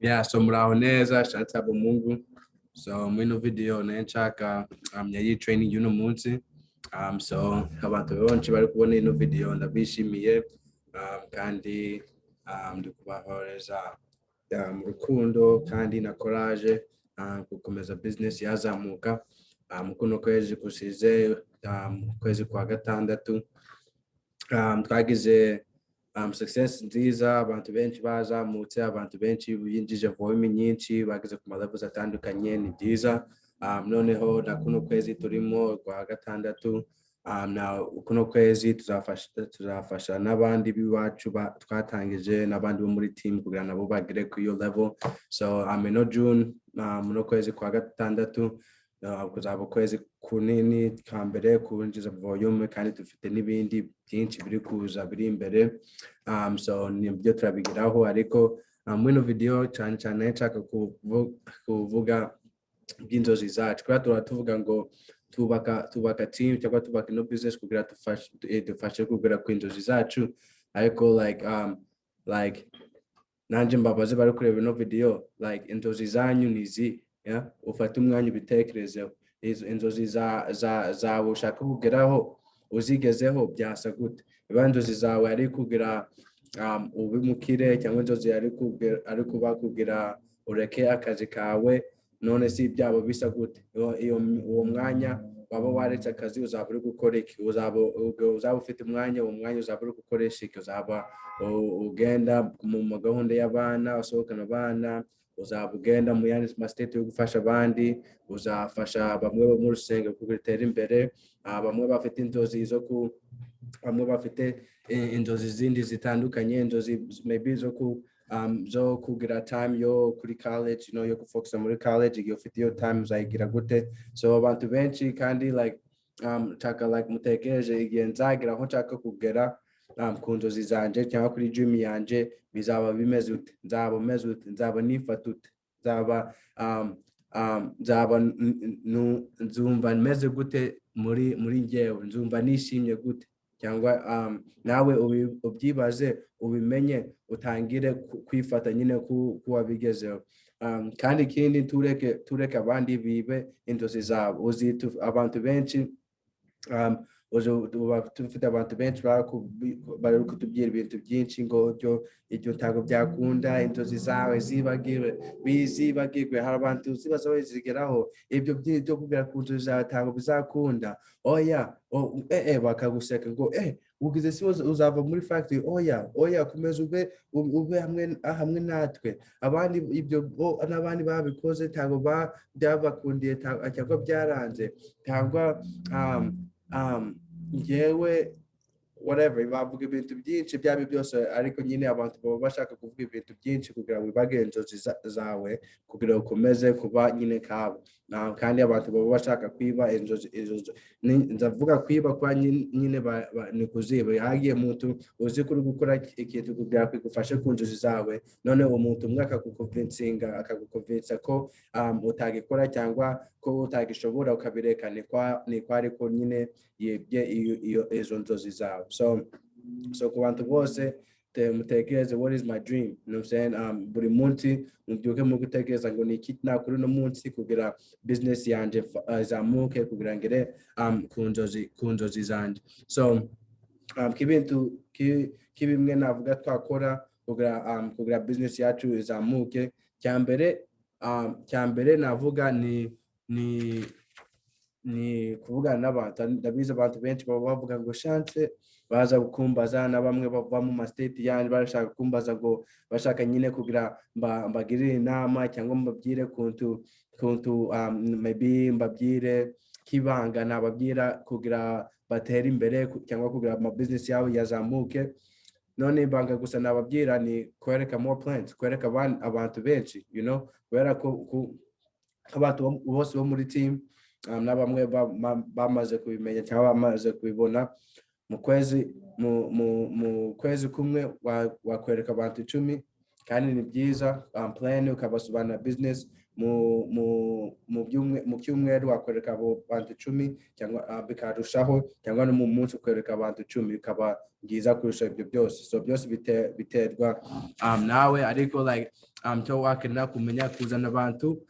Yeah, so muraho neza, shatse abo Mungu. So mwino video nenchaka yayi training y'uno munsi. So abantu benshi bari kubona ino video ndabishimiye kandi ndi kubahoreza mu rukundo kandi na courage gukomeza business yazamuka mukuno kwezi kushize kwezi kwa gatandatu twagize success nziza, abantu benshi bazamutse, abantu benshi binjije volume nyinshi bageze ku levels atandukanye, ni byiza. Noneho na kuno kwezi turimo kwa gatandatu na kuno kwezi tuzafasha n'abandi biwacu twatangije n'abandi bo muri team kugira nabo bagere ku iyo level. So no June muno kwezi kwa gatandatu kuzaba kwezi kunini kambere kunjiza volume kandi dufite n'ibindi byinshi biri kuza biri imbere. So nibyo turabigiraho, ariko mwino video cyane nshaka kuvuga bw'inzozi zacu. Kwa tuvuga ngo tubaka team cyangwa tubaka no business kugira dufashe kugera ku inzozi zacu, ariko like nanje mbabaze bari kureba ino video, like inzozi zanyu nizi, yeah, ufata umwanya ubitekerezeho. Inzozi zawe ushaka kugeraho uzigezeho byasa gute? Iba inzozi zawe ari kugira ubimukire, cyangwa inzozi ari kuba kugira ureke akazi kawe, none si byabo bisa gute? Uwo mwanya waba waretse akazi uzaba uri gukora iki? Uzaba ufite umwanya, uwo mwanya uzaba uri gukoresha iki? Uzaba ugenda mu gahunda y'abana, usohokana abana, uzaba ugenda mu yandi state yo gufasha abandi, uzafasha bamwe bo mu rusengero kugira imbere, bamwe bafite inzozi bamwe bafite inzozi zindi zitandukanye, inzozi maybe zo kugira time yo kuri college, yo gufocusa muri college. Igihe ufite iyo time uzayigira gute? So abantu benshi kandi nshaka mutekereje igihe nzagira aho nshaka kugera ku nzozi zanje cyangwa kuri dream yanje, bizaba bimeze ute? Nzaba meze ute? Nzaba nifata ute? Nzumva meze gute muri njyewe? Nzumva nishimye gute? Cyangwa nawe ubyibaze, ubimenye, utangire kwifata nyine kuwabigezeho. Kandi ikindi tureke abandi bibe inzozi zabo. Abantu benshi tufite abantu benshi bari kutubwira ibintu byinshi ngo ibyo ntabwo byakunda, inzozi zawe zibagirwe. Hari abantu zibaza bazigeraho, ibyo byo kugera ku nzozi zawe ntabwo bizakunda. Oya, bakaguseka ngo ugize si uzava muri factory. Oya, komeza ube hamwe natwe. Abandi ibyo n'abandi babikoze ntabwo byabakundiye cyangwa byaranze, cyangwa ngewe whatever, bavuga ibintu byinshi byaba byose, ariko nyine abantu baba bashaka kuvuga ibintu byinshi kugira ngo bibage inzozi zawe, kugira ukomeze kuba nyine kabo. Kandi abantu baba bashaka kwiba inzozi. Ndavuga kwiba kwa nyine ni kuziba. Hagiye umuntu uzi kuri gukora ikintu kugira kugufashe ku nzozi zawe, none umuntu umwe akagukonvinsa ko utagikora cyangwa ko utagishobora, ukabireka, ni kwa ariko nyine yibye izo nzozi zawe. So ku bantu bose mutekereze, what is my dream? You know what I'm saying? Buri munsi mubyuke mu gutekereza ngo ni iki nakora uno munsi kugira business yanje izamuke, kugira ngere ku nzozi zanje. So kibimwe navuga twakora kugira business yacu izamuke. Cyambere navuga ni kuvugana n'abantu. Ndabizi abantu benshi baba bavuga ngo chance, baza gukumbaza, na bamwe bava mu state yandi barashaka kumbaza ngo bashaka nyine kugira mbagirire inama cyangwa mbabwire kuntu maybe mbabwire kibanga, nababwira kugira batera imbere cyangwa kugira ama business yabo yazamuke. None banga gusa nababwira ni kwereka more plans, kwereka abantu benshi, kubera ko abantu bose bo muri team na bamwe bamaze kubimenya cyangwa bamaze kubibona. Mu kwezi kumwe wakwereka abantu 10, kandi ni byiza. Plan ukabasobanura business mu cyumweru wakwereka abo bantu 10 cyangwa bikarushaho, cyangwa no mu munsi ukwereka abantu 10 bikaba byiza kurusha ibyo byose. So byose biterwa nawe, ariko like cyo wakenera kumenya kuzana abantu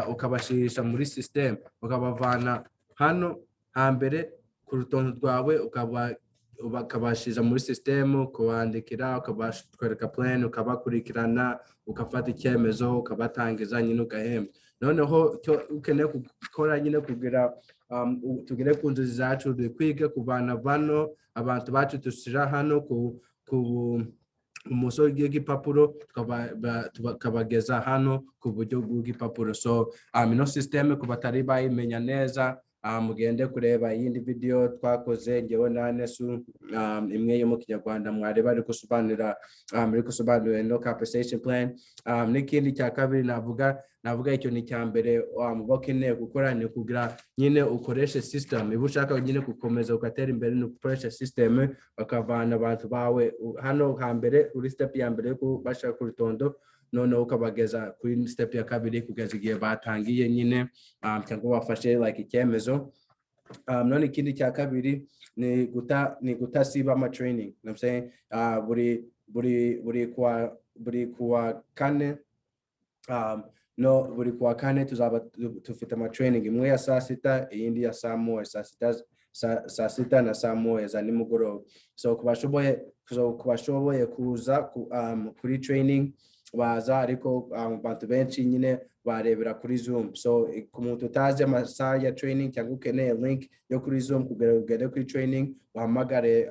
ukabashirisha muri system, ukabavana hano hambere ku rutonde rwawe, ukabashiza muri system, kubandikira, ukabashwereka plan, ukabakurikirana, ukafata icyemezo, ukabatangiza nyine ugahemba. Noneho cyo ukeneye gukora nyine kugira tugere ku nzozi zacu, kwiga kuvana bano abantu bacu dushira hano ku umusoro w'igipapuro tukabageza hano ku buryo bw'igipapuro. So ino system ku batari bayimenya neza, mugende kureba iyindi video twakoze ngewe na Nesu, imwe yo mu Kinyarwanda mwareba ari gusobanura no compensation plan. N'ikindi cya kabiri navuga icyo ni cya mbere mubakeneye gukora ni kugira nyine ukoreshe system. Iba ushaka nyine gukomeza ugatera imbere ni ukoresha system, bakavana abantu bawe hano hambere uri step ya mbere bashaka ku rutondo, none ukabageza kuri step ya kabiri kugeza igihe batangiye nyine cyangwa bafashe like icyemezo. None ikindi cya kabiri ni gutasiba ama training. I'm saying buri kuwa kane buri kuwa kane tuzaba tufite ama training, imwe ya saa sita, iyindi ya saa moya, saa sita na saa moya za nimugoroba. So kubashoboye kuza kuri training baza, ariko abantu benshi nyine barebera kuri Zoom. So ku muntu utazi amasaha ya training cyangwa ukeneye link yo kuri Zoom kugira ugere kuri training, uhamagare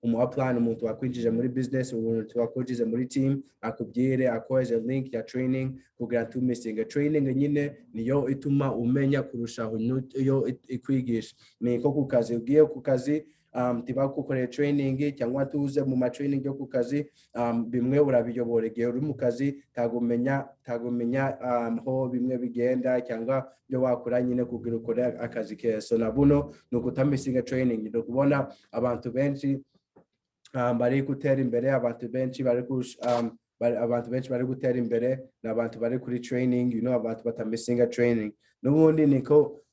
umuha plan umuntu wakwinjije muri business, umuntu wakwinjije muri team, akubwire akoze link ya training kugira tumisinga. Training nyine niyo ituma umenya kurushaho iyo ikwigisha. Ni ko ku kazi, ugiye ku kazi tiba kukorera training cyangwa tuze mu ma training yo ku kazi, bimwe urabiyobora. Igihe uri mu kazi tagumenya ho bimwe bigenda cyangwa byo wakora nyine kugira ukore akazi keza. So nabuno nukutamisinga training. Ndo kubona abantu benshi bari gutera imbere, abantu benshi bari gutera imbere n'abantu bari kuri training, abantu batamisinga training. Nubundi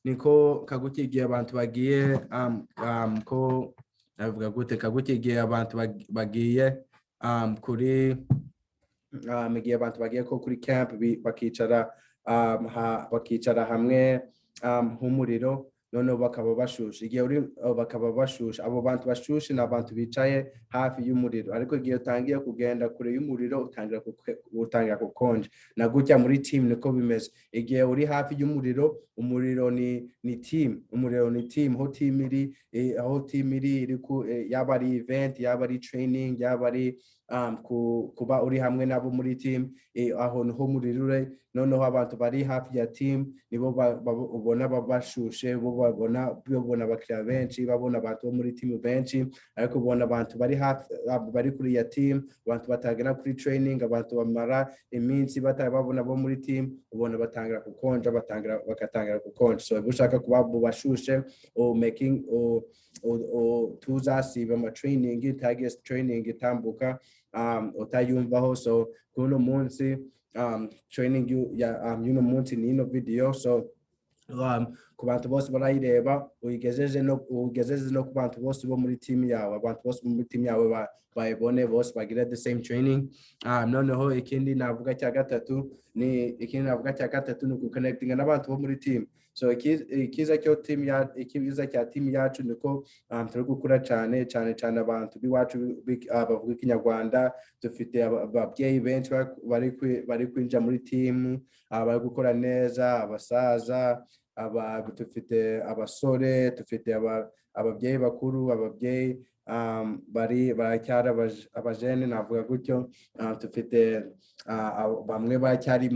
niko kagukigiye abantu bagiye ko navuga gute, kagukigiye abantu bagiye kuri igihe abantu bagiye ko kuri camp bakicara hamwe nk'umuriro, none bakaba bashushe. Igihe bakaba bashushe, abo bantu bashushe ni abantu bicaye hafi y'umuriro, ariko igihe utangiye kugenda kure y'umuriro utangira gukonja. Na gutya muri team niko bimeze. Igihe uri hafi y'umuriro, umuriro ni team, umuriro ni team. Aho team iri yaba ari event, yaba ari training, yaba ari kuba uri hamwe nabo muri team, aho niho umuriro uri. Noneho abantu bari hafi ya team nibo ubona babashushe, babona abakiriya benshi, babona abantu bo muri team benshi. Ariko ubona abantu bari hafi bari kuri ya team, abantu batagera kuri training, abantu bamara iminsi batababona bo muri team, ubona batangira gukonja, bakatangira gukonja. So ushaka kuba bashushe tuzasiba ama training, target training itambuka utayumvaho. So kuno munsi training y'uno munsi ni ino video. So ku bantu bose barayireba, uyigejeje no ku bantu bose bo muri team yawe, abantu bose muri team yawe bayibone, bose bagira the same training. Noneho ikindi navuga cya gatatu ni kuconnectinga n'abantu bo muri team. So ikiza cya team yacu niko turi gukura cyane abantu biwacu bavuga Ikinyarwanda. Dufite ababyeyi benshi bari kwinjira muri team, bari gukora neza, abasaza, dufite abasore, dufite ababyeyi bakuru, ababyeyi baracyari abajene, navuga gutyo. Dufite bamwe baracyari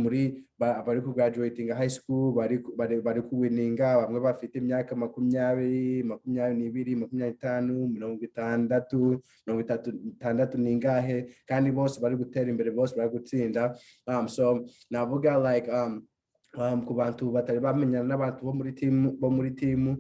bari ku graduating high school, bari kuwininga, bamwe bafite imyaka 20, 22, 25, 60 ningahe, kandi bose bari gutera imbere, bose bari gutsinda. So navuga like ku bantu batari bamenyana n'abantu bo muri team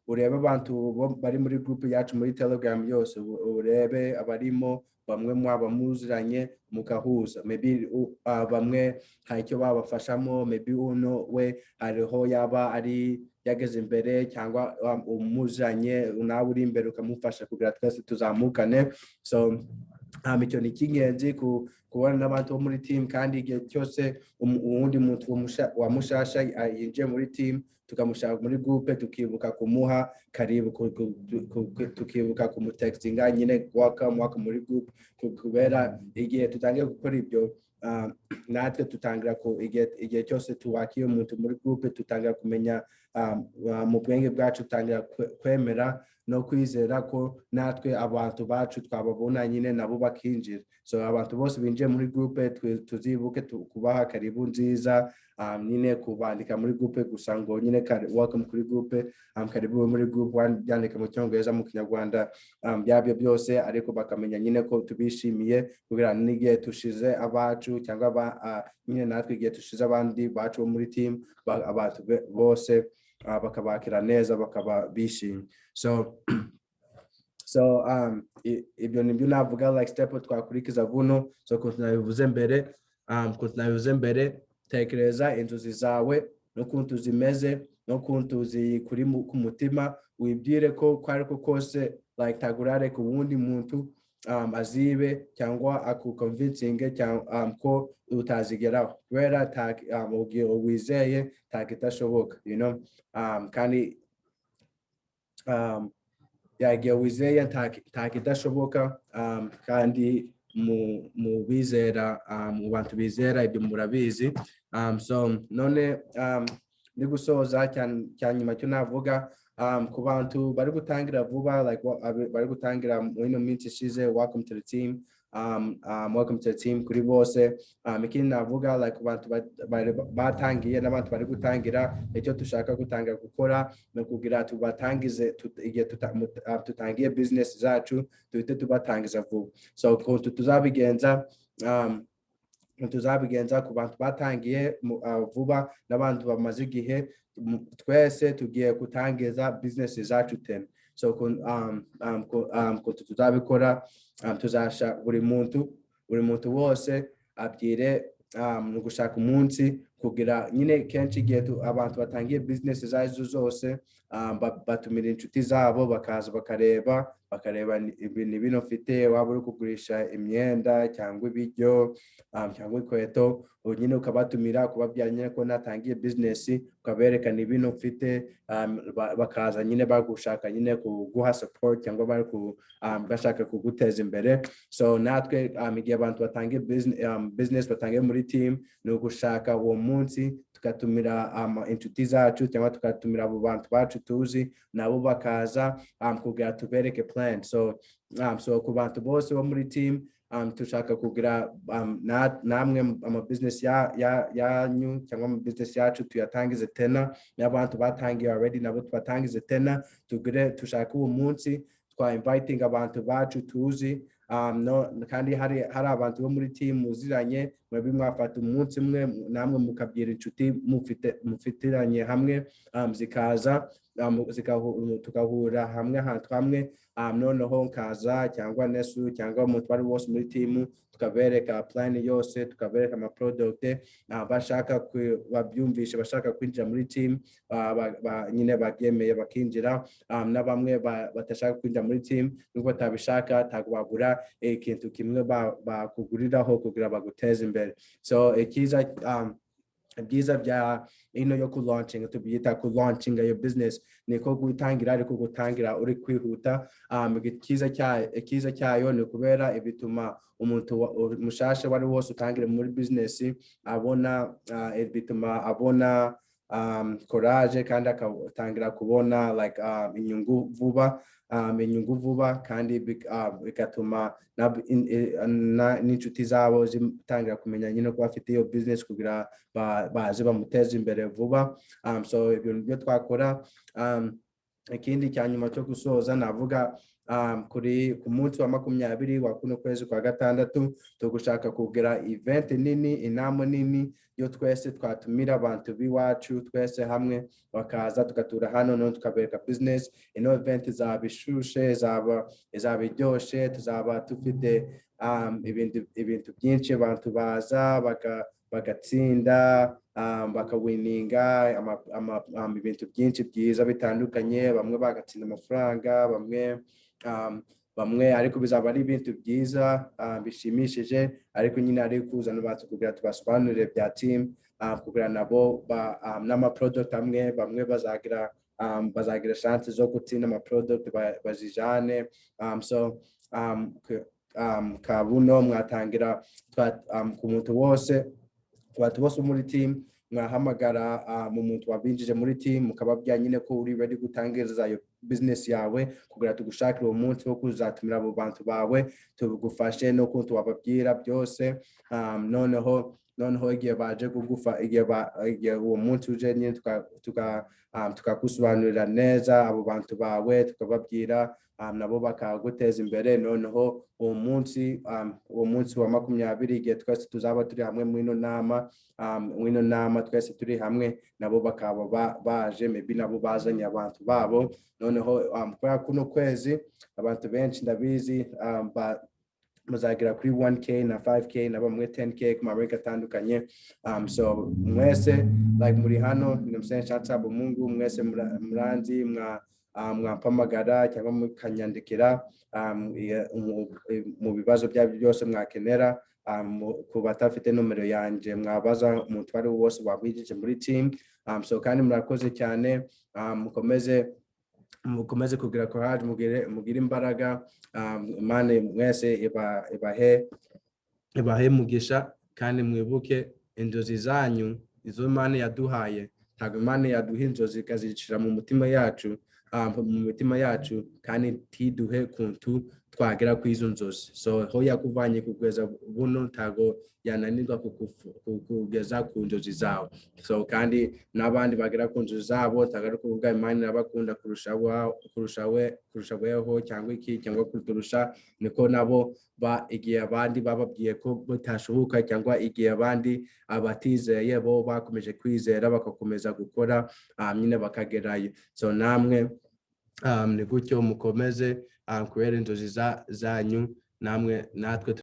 urebe abantu bari muri group yacu muri Telegram yose, urebe abarimo bamwe mwaba muziranye mukahuza, maybe bamwe hari icyo babafashamo, maybe uno we hariho yaba ari yageze imbere cyangwa umuzanye nawe uri imbere ukamufasha kugira twese tuzamukane. So icyo ni cy'ingenzi kubona n'abantu bo muri team, kandi igihe cyose uwundi muntu wa mushasha yinjiye muri team tukamushaka muri groupe tukibuka kumuha karibu, tukibuka kumutextinga nyine welcome muri group, kubera igihe tutangiye gukora ibyo natwe tutangira igihe cyose tuwakiye umuntu muri groupe tutangira kumenya mu bwenge bwacu tutangira kwemera no kwizera ko natwe abantu bacu twababona nyine nabo bakinjira. So abantu bose binjiye muri groupe tuzibuke kubaha karibu nziza, nyine kubandika muri groupe gusa ngo nyine welcome kuri groupe, karibu muri groupe, yandika mu cyongereza mu kinyarwanda, byabyo byose, ariko bakamenya nyine ko tubishimiye kugira n'igihe tushize abacu cyangwa nyine natwe igihe tushize abandi bacu bo muri team, abantu bose bakabakira neza bakaba bishimye. So ibyo nibyo navuga like step twakurikiza buno. So kunabivuze mbere tekereza inzozi zawe n'ukuntu zimeze n'ukuntu zikuri ku mutima, wibwire ko kwariko kose like tagurare ku wundi muntu azibe cyangwa akuconvincinge cyangwa ko utazigeraho, kubera ugiye wizeye takitashoboka, you know, kandi yagiye wizeye takidashoboka, kandi mu bizera, mu bantu bizera ibyo murabizi. So none ndi gusoza cyanyuma cyo navuga ku bantu bari gutangira vuba, like bari gutangira mu ino minsi ishize, welcome to the team. Welcome to the team kuri bose. Ikindi navuga like abantu batangiye n'abantu bari gutangira, icyo tushaka gutangira gukora no kugira tubatangize igihe tutangiye business zacu tuhite tubatangiza vuba. So kuntu tuzabigenza ku bantu batangiye vuba n'abantu bamaze igihe, twese tugiye gutangiza business zacu tena. So kuntu tuzabikora, tuzasha buri muntu wose abyire no gushaka umunsi kugira nyine kenshi igihe abantu batangiye business zazo zose, batumira inshuti zabo bakaza bakareba ibintu bino mfite, waba uri kugurisha imyenda cyangwa ibiryo cyangwa inkweto, nyine ukabatumira kubabwira nyine ko natangiye business, ukaberekana ibintu mfite, bakaza nyine bagushaka nyine kuguha support cyangwa bari bashaka kuguteza imbere. So natwe igihe abantu batangiye business batangiye muri team, ni ugushaka uwo munsi tukatumira inshuti zacu cyangwa tukatumira abo bantu bacu tuzi, nabo bakaza kugira tubereke plan. So ku bantu bose bo muri team, tushaka kugira namwe business yanyu cyangwa business yacu tuyatangize tena, n'abantu batangiye already nabo tubatangize tena, tushaka uwo munsi inviting abantu bacu tuzi, kandi hari abantu bo muri team muziranye, mwabi mwafata umunsi umwe namwe mukabyira inshuti mufitiranye hamwe, zikaza tukahura hamwe ahantu hamwe, noneho nkaza cyangwa Nesu cyangwa umuntu bari wose muri team, tukabereka plan yose, tukabereka ama product bashaka babyumvishe, bashaka kwinjira muri team, nyine babyemeye bakinjira, na bamwe batashaka kwinjira muri team nubwo batabishaka, tagwagura ikintu kimwe bakuguriraho kugira baguteze imbere. So byiza bya ino yo ku launching, tubyita ku launching your business, niko gutangira, ariko gutangira uri kwihuta. Ikiza cyayo ni kubera ibituma umuntu mushasha wari wose utangire muri business bituma abona courage, kandi akatangira kubona like inyungu vuba, kandi bigatuma n'inshuti zabo zitangira kumenya nyine ko bafite iyo business kugira baze bamuteze imbere vuba. So ibintu byo twakora ikindi cyanyuma cyo gusoza navuga kuri ku munsi wa 20 wa kuno kwezi kwa gatandatu tugushaka kugira event nini, inama nini yo twese twatumira abantu biwacu twese hamwe bakaza tugatura hano no tukabereka business. Ino event izaba ishushe, izaba iryoshe, tuzaba dufite ibintu byinshi, abantu baza bagatsinda, bakawininga ibintu byinshi byiza bitandukanye, bamwe bagatsinda amafaranga, bamwe ariko bizaba ari ibintu byiza bishimishije, ariko nyine ari kuzana abantu kugira tubasobanurire bya team, kugira nabo n'amaproduct amwe bamwe bazagira chance zo gutsinda amaproduct bazijane. So kabuno mwatangira ku muntu wose, abantu bose muri team mwahamagara mu muntu wabinjije muri team mukababwira nyine ko uri ready gutangiriza iyo business yawe, kugira tugushakire uwo munsi wo kuzatumira abo bantu bawe tugufashe no kuntu wababwira byose. Noneho igihe baje kugufa, igihe uwo munsi uje nyine tukakusobanurira neza abo bantu bawe, tukababwira nabo bakaguteza imbere. Noneho uwo munsi wa 20 igihe twese tuzaba turi hamwe mwino nama twese turi hamwe, nabo bakaba baje, maybe nabo bazanye abantu babo. Noneho kwa kuno kwezi abantu benshi ndabizi muzagira kuri 1k na 5k na bamwe 10k ku mabarika atandukanye. So mwese like muri hano nimsenshatsa Mungu, mwese muranzi mwampamagara cyangwa mukanyandikira mu bibazo byabyo byose mwakenera. Ku batafite numero yanje mwabaza umuntu wari wose wabwijije muri team. So kandi murakoze cyane, mukomeze kugira courage, mugire imbaraga. Imana mwese ibahe mugisha, kandi mwibuke inzozi zanyu izo Imana yaduhaye. Ntabwo Imana yaduha inzozi ikazicira mu mitima yacu kandi tiduhe kuntu twagera ku izo nzozi. So ho yakuvanye kugeza buno ntago yananirwa kugeza ku nzozi zawe. So kandi n'abandi bagera ku nzozi zabo tagaruka kuvuga Imana irabakunda kurushaweho cyangwa iki cyangwa kuturusha, niko nabo igihe abandi bababwiye ko batashoboka cyangwa igihe abandi abatizeye bo bakomeje kwizera bakakomeza gukora nyine bakagerayo. So namwe ni gutyo mukomeze kubera inzozi zanyu, natwe